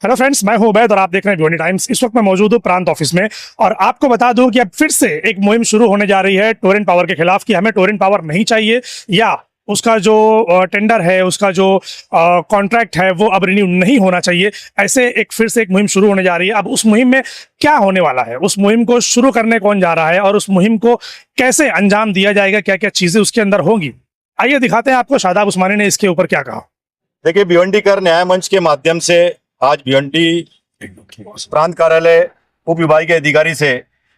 Hello friends, मैं हूं उबैद और आप देख रहे हैं भिवंडी टाइम्स। इस वक्त मैं मौजूद हूं प्रांत ऑफिस में और आपको बता दूं कि अब फिर से एक मुहिम शुरू होने जा रही है टोरेंट पावर के खिलाफ कि हमें टोरेंट पावर नहीं चाहिए या उसका जो टेंडर है, उसका जो कॉन्ट्रैक्ट है वो अब रिन्यू नहीं होना चाहिए। ऐसे एक फिर से एक मुहिम शुरू होने जा रही है। अब उस मुहिम में क्या होने वाला है, उस मुहिम को शुरू करने कौन जा रहा है और उस मुहिम को कैसे अंजाम दिया जाएगा, क्या क्या चीजें उसके अंदर होंगी, आइए दिखाते हैं आपको। शादाब उस्मानी ने इसके ऊपर क्या कहा। देखिए, भिवंडी कर न्याय मंच के माध्यम से आज भिवंडी प्रांत कार्यालय उप विभागीय अधिकारी से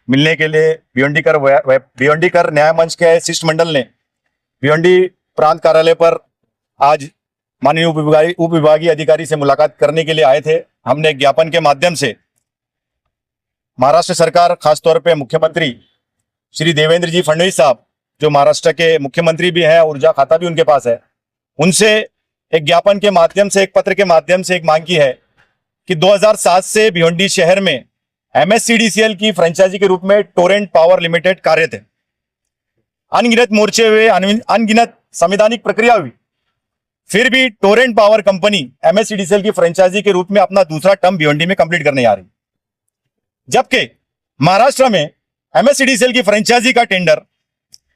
मिलने के लिए भिवंडी कर न्याय मंच के शिष्टमंडल ने भिवंडी प्रांत कार्यालय पर आज माननीय उप विभागीय अधिकारी से मुलाकात करने के लिए आए थे। हमने एक ज्ञापन के माध्यम से महाराष्ट्र सरकार, खासतौर पे मुख्यमंत्री श्री देवेंद्र जी फडणवीस साहब, जो महाराष्ट्र के मुख्यमंत्री भी हैं, ऊर्जा खाता भी उनके पास है, उनसे एक ज्ञापन के माध्यम से, एक पत्र के माध्यम से एक मांग की है कि 2007 से भिवंडी शहर में MSCDCL की फ्रेंचाइजी के रूप में टोरेंट पावर लिमिटेड कार्यरत है। अनगिनत मोर्चे हुए, अनगिनत संवैधानिक प्रक्रिया हुई, फिर भी टोरेंट पावर कंपनी MSCDCL की फ्रेंचाइजी के रूप में अपना दूसरा टर्म भिवंडी में कंप्लीट करने आ रही, जबकि महाराष्ट्र में MSCDCL की फ्रेंचाइजी का टेंडर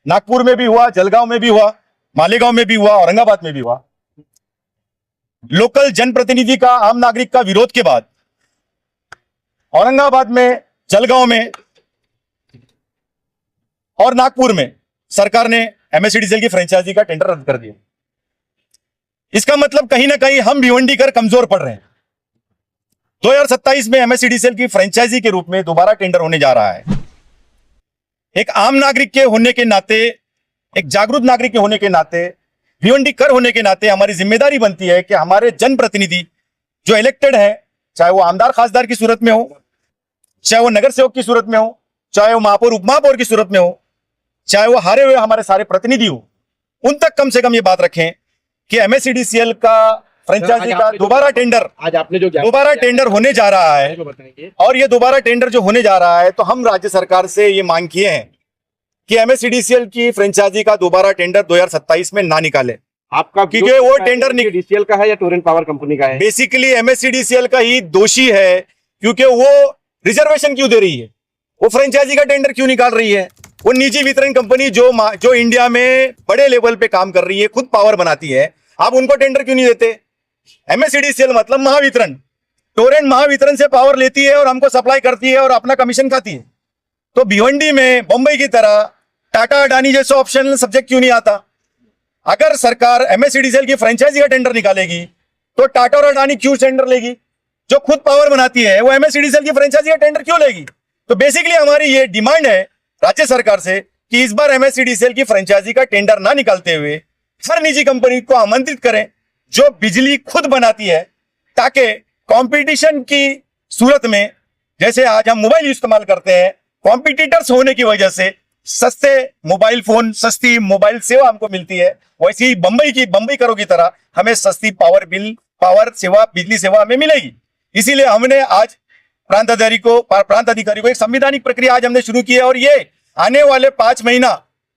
नागपुर में भी हुआ, जलगांव में भी हुआ, मालेगांव में भी हुआ, औरंगाबाद में भी हुआ। लोकल जनप्रतिनिधि का, आम नागरिक का विरोध के बाद औरंगाबाद में, जलगांव में और नागपुर में सरकार ने MSCDCL की फ्रेंचाइजी का टेंडर रद्द कर दिया। इसका मतलब कहीं ना कहीं हम भिवंडी कर कमजोर पड़ रहे हैं। 2027 में MSCDCL की फ्रेंचाइजी के रूप में दोबारा टेंडर होने जा रहा है। एक आम नागरिक के होने के नाते, एक जागरूक नागरिक के होने के नाते, भिवंडी कर होने के नाते हमारी जिम्मेदारी बनती है कि हमारे जनप्रतिनिधि जो इलेक्टेड है, चाहे वो आमदार खासदार की सूरत में हो, चाहे वो नगर सेवक की सूरत में हो, चाहे वो महापौर उपमहापौर की सूरत में हो, चाहे वो हारे हुए हमारे सारे प्रतिनिधि हो, उन तक कम से कम ये बात रखें कि MSCDCL का फ्रेंचाइजी का दोबारा टेंडर, आज आपने जो दोबारा टेंडर होने जा रहा है, और ये दोबारा टेंडर जो होने जा रहा है, तो हम राज्य सरकार से ये मांग किए हैं कि MSCDCL की फ्रेंचाइजी का दोबारा टेंडर 2027 में ना निकाले। आपका क्योंकि वो टेंडर MSCDCL का है या टोरेंट पावर कंपनी का है? बेसिकली MSCDCL का ही दोषी है, क्योंकि वो रिजर्वेशन क्यों दे रही है, वो फ्रेंचाइजी का टेंडर क्यों निकाल रही है। वो निजी वितरण कंपनी जो इंडिया में बड़े लेवल पे काम कर रही है, खुद पावर बनाती है, आप उनको टेंडर क्यों नहीं देते। MSCDCL मतलब महावितरण, टोरेंट महावितरण से पावर लेती है और हमको सप्लाई करती है और अपना कमीशन खाती है। तो भिवंडी में बंबई की तरह टाटा अडानी जैसा ऑप्शनल सब्जेक्ट क्यों नहीं आता। अगर सरकार MSCDCL की फ्रेंचाइजी का टेंडर निकालेगी तो टाटा और अडानी क्यों टेंडर लेगी? जो खुद पावर बनाती है वो MSCDCL की फ्रेंचाइजी का टेंडर क्यों लेगी? तो बेसिकली हमारी ये डिमांड है राज्य सरकार से कि इस बार MSCDCL की फ्रेंचाइजी का टेंडर ना निकालते हुए हर निजी कंपनी को आमंत्रित करें जो बिजली खुद बनाती है, ताकि कंपटीशन की सूरत में, जैसे आज हम मोबाइल इस्तेमाल करते हैं, कॉम्पिटिटर्स होने की वजह से सस्ते मोबाइल फोन, सस्ती मोबाइल सेवा हमको मिलती है, वैसे ही बंबई करो की तरह हमें सस्ती पावर सेवा, बिजली सेवा हमें मिलेगी। इसीलिए हमने आज प्रांत अधिकारी को एक संवैधानिक प्रक्रिया आज हमने शुरू की है और ये आने वाले 5 महीना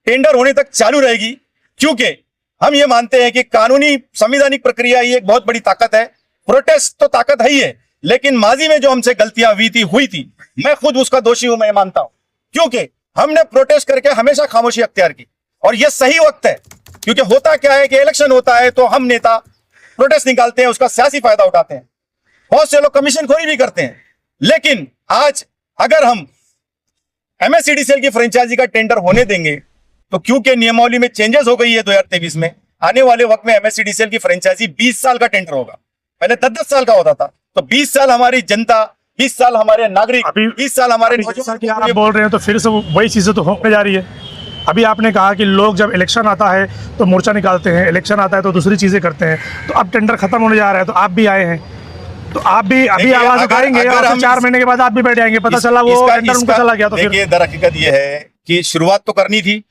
टेंडर होने तक चालू रहेगी, क्योंकि हम ये मानते हैं कि कानूनी संवैधानिक प्रक्रिया ये एक बहुत बड़ी ताकत है। प्रोटेस्ट तो ताकत है ही है, लेकिन माजी में जो हमसे गलतियां हुई थी, मैं खुद उसका दोषी हूं, मैं मानता हूं, क्योंकि हमने प्रोटेस्ट करके हमेशा खामोशी अख्तियार की और यह सही वक्त है। क्योंकि होता क्या है कि इलेक्शन होता है तो हम नेता प्रोटेस्ट निकालते हैं, उसका सियासी फायदा उठाते हैं, बहुत से लोग कमीशन खोरी भी करते हैं। लेकिन आज अगर हम MSCDCL की फ्रेंचाइजी का टेंडर होने देंगे तो क्योंकि नियमावली में चेंजेस हो गई है 2023 में, आने वाले वक्त में MSCDCL की फ्रेंचाइजी 20 साल का टेंडर होगा, पहले 10-10 साल का होता था। तो 20 साल हमारी जनता, 20 साल हमारे नागरिक, 20 साल हमारे आप बोल रहे हैं तो फिर से वही चीजें तो होने जा रही है। अभी आपने कहा कि लोग जब इलेक्शन आता है तो मोर्चा निकालते हैं, इलेक्शन आता है तो दूसरी चीजें करते हैं, तो अब टेंडर खत्म होने जा रहा है तो आप भी आए हैं, तो आप भी अभी आवाज उठाएंगे और 4 महीने के बाद आप भी बैठ जाएंगे, पता चला वो टेंडर उनको चला गया। तो देखिए, दरअसल ये है कि शुरुआत तो करनी थी,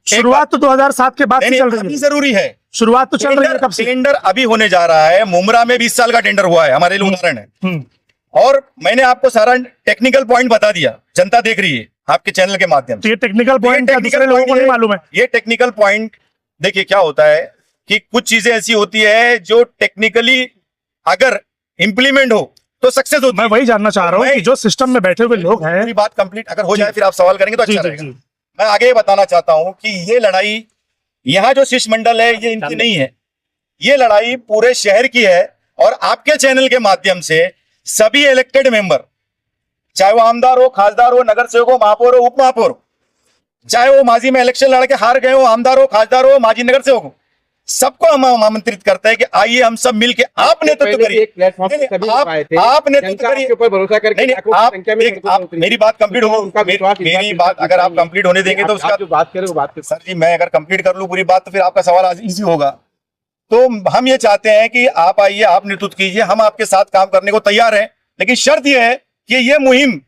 शुरुआत तो 2007 के बाद से चल रही है, जरूरी है, शुरुआत तो चल रही है। कब से टेंडर अभी होने जा रहा है? मुमरा में 20 साल का टेंडर हुआ है, हमारे लिए उदाहरण है। और मैंने आपको सारा टेक्निकल पॉइंट बता दिया, जनता देख रही है आपके चैनल के माध्यम से। ये टेक्निकल पॉइंट दूसरे लोगों को नहीं मालूम है। ये टेक्निकल पॉइंट देखिए क्या होता है कि कुछ चीजें ऐसी होती है जो टेक्निकली अगर इंप्लीमेंट हो तो सक्सेस होती मैं है। वही जानना चाह रहा हूँ मैं- कि जो सिस्टम में बैठे हुए लोग हैं। मेरी बात कंप्लीट अगर हो जाए फिर आप सवाल करेंगे तो जी, अच्छा जी, रहेगा। जी। मैं आगे ये बताना चाहता हूं कि ये लड़ाई यहाँ जो शिष्टमंडल है ये इनकी नहीं है, ये लड़ाई पूरे शहर की है। और आपके चैनल के माध्यम से सभी इलेक्टेड मेंबर, चाहे वो आमदार हो, खासदार हो, नगर सेवक हो, महापौर हो, उप महापौर हो, चाहे वो माजी में इलेक्शन लड़के हार गए हो, आमदार हो, खासदार हो, माजी नगर सेवक हो, सबको हम आमंत्रित करते हैं कि आइए हम सब मिलके आप नेतृत्व पहले भी करिए। एक प्लेटफॉर्म पे नहीं, सभी आप- आए थे। आप नेतृत्व जनता करिए। आपके ऊपर भरोसा करके नहीं, लाखों की आप संख्या में एक सड़कों पर आप उतरी। मेरी बात कंप्लीट तो हो, उनका विश्वास इस मेरी पे बात अगर आप चाहिए। कंप्लीट होने देंगे तो आप उसका जो बात करें वो बात करें। सर जी मैं अगर कंप्लीट कर लूं पूरी बात तो फिर आपका सवाल आज इजी होगा। तो हम ये चाहते हैं कि आप आइए, आप नेतृत्व कीजिए, हम आपके साथ काम करने को तैयार हैं, लेकिन शर्त यह है कि ये मुहिम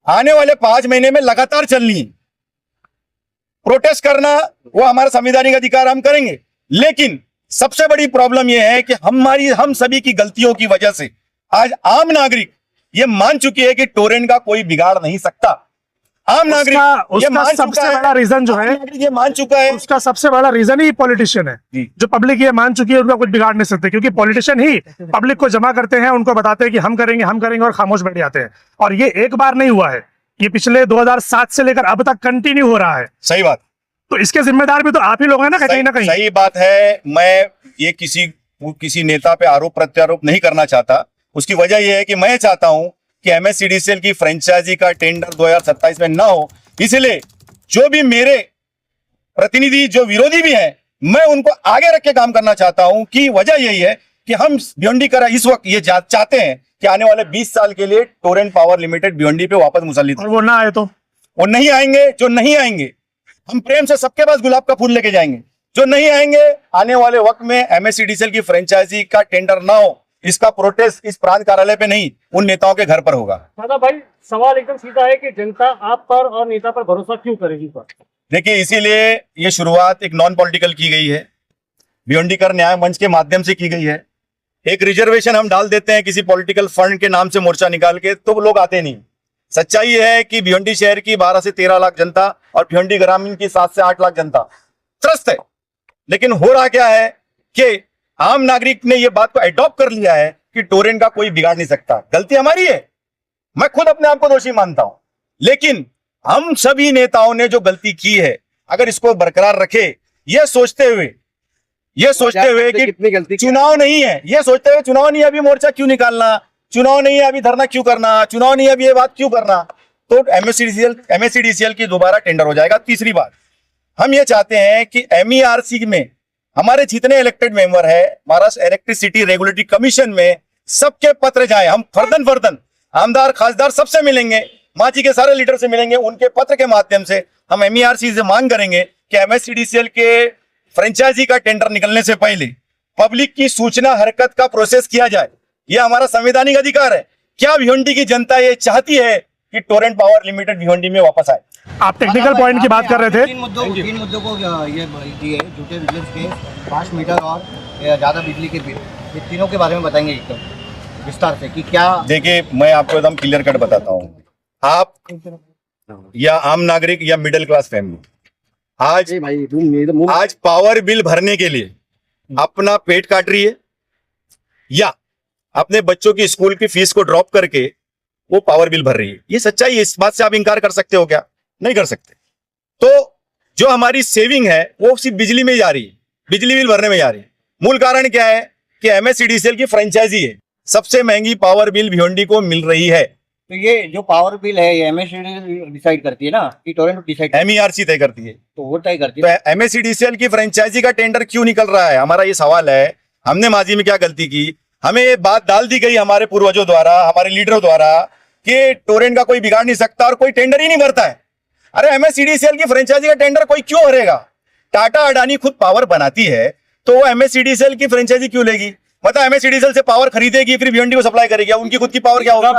आने वाले 5 महीने में लगातार चलनी है। प्रोटेस्ट करना वो हमारा संवैधानिक अधिकार, हम करेंगे, लेकिन सबसे बड़ी प्रॉब्लम यह है कि हम सभी की गलतियों की वजह से आज आम नागरिक ये मान चुकी है कि टोरेंट का कोई बिगाड़ नहीं सकता। आम नागरिक ये उसका मान सबसे चुका बड़ा है, रीजन जो आम है, नागरिक ये मान चुका है। उसका सबसे बड़ा रीजन ही पॉलिटिशियन है। जी। जो पब्लिक ये मान चुकी है उनका कुछ बिगाड़ नहीं सकते, क्योंकि पॉलिटिशियन ही पब्लिक को जमा करते हैं, उनको बताते हैं कि हम करेंगे और खामोश बैठ जाते हैं। और ये एक बार नहीं हुआ है, ये पिछले 2007 से लेकर अब तक कंटिन्यू हो रहा है। सही बात, तो इसके जिम्मेदार भी तो आप ही लोग हैं ना, कहीं ना कहीं। सही बात है। मैं ये किसी नेता पे आरोप प्रत्यारोप नहीं करना चाहता। उसकी वजह यह है कि मैं चाहता हूं कि एमएससीडीसीएल की फ्रेंचाइजी का टेंडर 2027 में ना हो। इसलिए जो भी मेरे प्रतिनिधि, जो विरोधी भी हैं, मैं उनको आगे रख के काम करना चाहता हूं कि वजह यही है कि हम भिवंडी करा इस वक्त ये चाहते हैं कि आने वाले 20 साल के लिए टोरेंट पावर लिमिटेड भिवंडी पे वापस मुसल्लित। और वो ना आए तो वो नहीं आएंगे, जो नहीं आएंगे हम प्रेम से सबके पास गुलाब का फूल लेके जाएंगे। जो नहीं आएंगे, आने वाले वक्त में एमएससीडीसीएल की फ्रेंचाइजी का टेंडर ना हो, इसका प्रोटेस्ट इस प्रांत कार्यालय पे नहीं, उन नेताओं के घर पर होगा। दादा भाई, सवाल एकदम सीधा है कि जनता आप पर और नेता पर भरोसा क्यों करेगी पर? देखिए, इसीलिए ये शुरुआत एक नॉन पॉलिटिकल की गई है, भिवंडीकर न्याय मंच के माध्यम से की गई है। एक रिजर्वेशन हम डाल देते हैं किसी पॉलिटिकल फंड के नाम से मोर्चा निकाल के, तो लोग आते नहीं। सच्चाई है कि भिवंडी शहर की 12 से 13 लाख जनता और भिवंडी ग्रामीण की 7 से 8 लाख जनता त्रस्त है। लेकिन हो रहा क्या है कि आम नागरिक ने यह बात को एडॉप्ट कर लिया है कि टोरेंट का कोई बिगाड़ नहीं सकता। गलती हमारी है, मैं खुद अपने आप को दोषी मानता हूं, लेकिन हम सभी नेताओं ने जो गलती की है, अगर इसको बरकरार रखे, यह सोचते हुए कि कितनी गलती की? चुनाव नहीं है, यह सोचते हुए चुनाव नहीं है अभी मोर्चा क्यों निकालना, चुनाव नहीं है अभी धरना क्यों करना, चुनाव नहीं है अभी ये बात क्यों करना, तो एमएससीडीसीएल की दोबारा टेंडर हो जाएगा। तीसरी बात, हम ये चाहते हैं कि एमईआरसी में हमारे जितने इलेक्टेड मेंबर है, महाराष्ट्र इलेक्ट्रिसिटी रेगुलेटरी कमीशन में सबके पत्र जाए। हम फर्दन आमदार, खासदार सबसे मिलेंगे, मांझी के सारे लीडर से मिलेंगे, उनके पत्र के माध्यम से हम एमईआरसी से मांग करेंगे कि एमएससीडीसीएल के फ्रेंचाइजी का टेंडर निकलने से पहले पब्लिक की सूचना हरकत का प्रोसेस किया जाए। यह हमारा संवैधानिक अधिकार है। क्या भिवंडी की जनता ये चाहती है कि टोरेंट पावर लिमिटेड भिवंडी में वापस आए? आप टेक्निकल पॉइंट की बात कर रहे थे। तीन मुद्दों को ये दिए, झूठे विजिलेंस केस, 5 मीटर और ज़्यादा बिजली के बिल, ये तीनों के बारे में बताएंगे एकदम विस्तार से कि क्या। देखिए, मैं आपको एकदम क्लियर कट बताता हूं। आप या आम नागरिक या मिडिल क्लास फैमिली आज पावर बिल भरने के लिए अपना पेट काट रही है या अपने बच्चों की स्कूल की फीस को ड्रॉप करके वो पावर बिल भर रही है। ये सच्चाई है, इस बात से आप इंकार कर सकते हो क्या? नहीं कर सकते। तो जो हमारी सेविंग है वो सिर्फ बिजली में जा रही है, बिजली बिल भरने में जा रही है। मूल कारण क्या है कि एमएससीडीसीएल की फ्रेंचाइजी है, सबसे महंगी पावर बिल भिवंडी को मिल रही है। तो ये जो पावर बिल है ये एमएससीडीसीएल डिसाइड करती है ना कि टोरेंट डिसाइड, एमईआरसी तय करती है। तो वो तय करती है। तो एमएससीडीसीएल की फ्रेंचाइजी का टेंडर क्यों निकल रहा है? हमारा ये सवाल है, हमने माजी में क्या गलती की? हमें ये बात डाल दी गई हमारे पूर्वजों द्वारा, हमारे लीडरों द्वारा कि टोरेंट का कोई बिगाड़ नहीं सकता और कोई टेंडर ही नहीं भरता है। अरे एमएससीडीसीएल की फ्रेंचाइजी का टेंडर कोई क्यों भरेगा? टाटा अडानी खुद पावर बनाती है तो वो एमएससीडीसीएल की फ्रेंचाइजी क्यों लेगी? मतलब एमएससीडीसीएल से पावर खरीदेगी फिर भिवंडी को सप्लाई करेगी, उनकी खुद की पावर क्या होगा?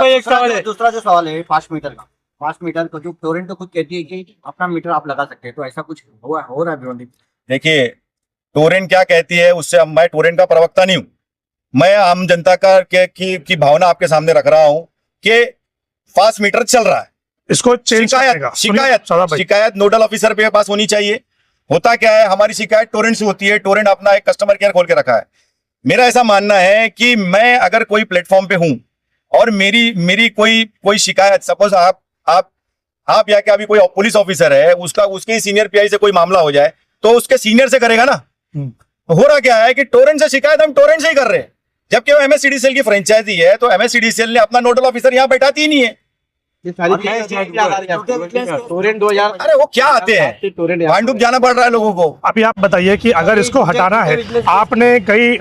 दूसरा जो सवाल है 5 मीटर का, 5 मीटर को जो टोरेंट तो खुद कहती है कि अपना मीटर आप लगा सकते हैं, तो ऐसा कुछ हो रहा है भिवंडी? देखिए, टोरेंट क्या कहती है उससे मैं टोरेंट का प्रवक्ता नहीं हूं, मैं आम जनता का की भावना आपके सामने रख रहा हूं कि फास्ट मीटर चल रहा है। इसको चेंज शिकायत नोडल ऑफिसर के पास होनी चाहिए। होता क्या है, हमारी शिकायत टोरेंट से होती है, टोरेंट अपना एक कस्टमर केयर खोल के रखा है। मेरा ऐसा मानना है कि मैं अगर कोई प्लेटफॉर्म पे हूं और मेरी कोई शिकायत, सपोज आप या क्या अभी कोई पुलिस ऑफिसर है, उसके सीनियर पीआई से कोई मामला हो जाए तो उसके सीनियर से करेगा ना। हो रहा क्या है कि टोरेंट से शिकायत हम टोरेंट से ही कर रहे हैं, जबकि वो एमएससीडीसीएल की फ्रेंचाइजी है, तो एमएससीडीसीएल ने अपना नोडल ऑफिसर यहाँ बैठाती ही नहीं है। ये सारी चीजें टोरेंट 2000 अरे वो क्या आते हैं, भांडुप जाना पड़ रहा है लोगों को। अभी आप बताइए कि अगर इसको हटाना है, आपने कई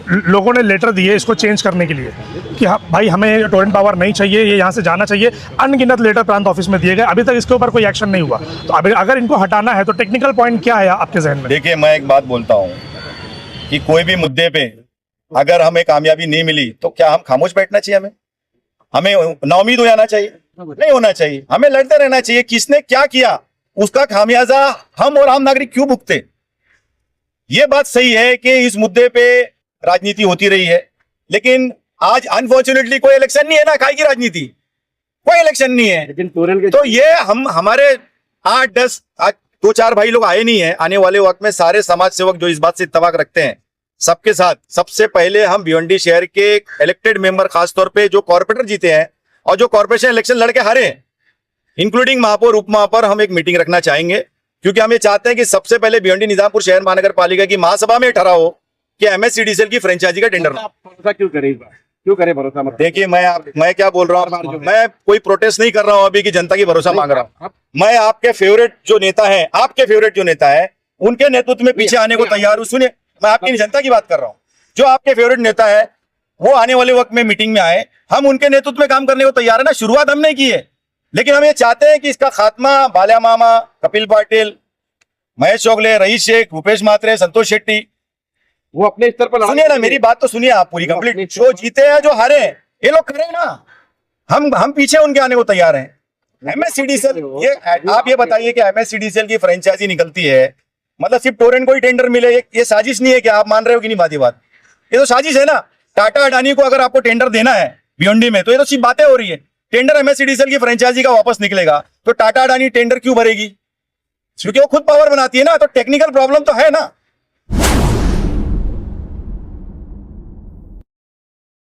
लोगों ने लेटर दिए इसको चेंज करने के लिए कि हाँ भाई हमें टोरेंट पावर नहीं चाहिए, ये यहाँ से जाना चाहिए, अनगिनत लेटर प्रांत ऑफिस में दिए गए, अभी तक इसके ऊपर कोई एक्शन नहीं हुआ। तो अभी अगर इनको हटाना है तो टेक्निकल पॉइंट क्या है आपके जहन में? देखिए, मैं एक बात बोलता हूँ कि कोई भी मुद्दे पे अगर हमें कामयाबी नहीं मिली तो क्या हम खामोश बैठना चाहिए? हमें नाउमीद हो जाना चाहिए? नहीं होना चाहिए, हमें लड़ते रहना चाहिए। किसने क्या किया उसका खामियाजा हम और आम नागरिक क्यों भुगते? ये बात सही है कि इस मुद्दे पे राजनीति होती रही है, लेकिन आज अनफॉर्चुनेटली कोई इलेक्शन नहीं है ना, काय की राजनीति, कोई इलेक्शन नहीं है। लेकिन टोरेंट के तो ये हमारे 8-10 आज 2-4 भाई लोग आए नहीं है, आने वाले वक्त में सारे समाज सेवक जो इस बात से इत्तेफाक रखते हैं, सबके साथ सबसे पहले हम भिवंडी शहर के इलेक्टेड मेंबर, खासतौर पे जो कॉर्पोरेटर जीते हैं और जो कॉर्पोरेशन इलेक्शन लड़के हारे, इंक्लूडिंग महापौर, उप महापौर, हम एक मीटिंग रखना चाहेंगे, क्योंकि हम ये चाहते हैं कि सबसे पहले भिवंडी निजामपुर शहर महानगर पालिका की महासभा में ठहरा हो कि एमएससीडीसीएल की फ्रेंचाइजी का टेंडर हो। भरोसा क्यों करे भरोसा मत? देखिए, मैं क्या बोल रहा हूँ, मैं कोई प्रोटेस्ट नहीं कर रहा हूँ अभी कि जनता की भरोसा मांग रहा हूँ। मैं आपके फेवरेट जो नेता है उनके नेतृत्व में पीछे आने को तैयार हूँ। सुनिए, मैं आपकी जनता की बात कर रहा हूँ। जो आपके फेवरेट नेता है वो आने वाले वक्त में मीटिंग में आए, हम उनके नेतृत्व में काम करने को तैयार है ना। शुरुआत हमने की है, लेकिन हम ये चाहते हैं कि इसका खात्मा बाल्या मामा, कपिल पाटिल, महेश चोगले, रईस शेख, भूपेश मात्रे, संतोष शेट्टी, वो अपने स्तर पर सुनिए ना, मेरी बात तो सुनिए आप पूरी कंप्लीट। जो जीते हैं, जो हारे हैं, ये लोग करें ना, हम पीछे उनके आने को तैयार हैं। एमएससीडीसीएल, ये आप ये बताइए कि एमएससीडीसीएल की फ्रेंचाइजी निकलती है, मतलब सिर्फ टोरेंट को ही टेंडर मिले, ये साजिश नहीं है? क्या आप मान रहे हो कि नहीं? बात ये तो साजिश है ना। टाटा अडानी को अगर आपको टेंडर देना है भिवंडी में, तो ये तो सिर्फ बातें हो रही है। टेंडर एमएससीडीसीएल की फ्रेंचाइजी का वापस निकलेगा तो टाटा अडानी टेंडर क्यों भरेगी? क्योंकि वो खुद पावर बनाती है ना। तो टेक्निकल प्रॉब्लम तो है ना।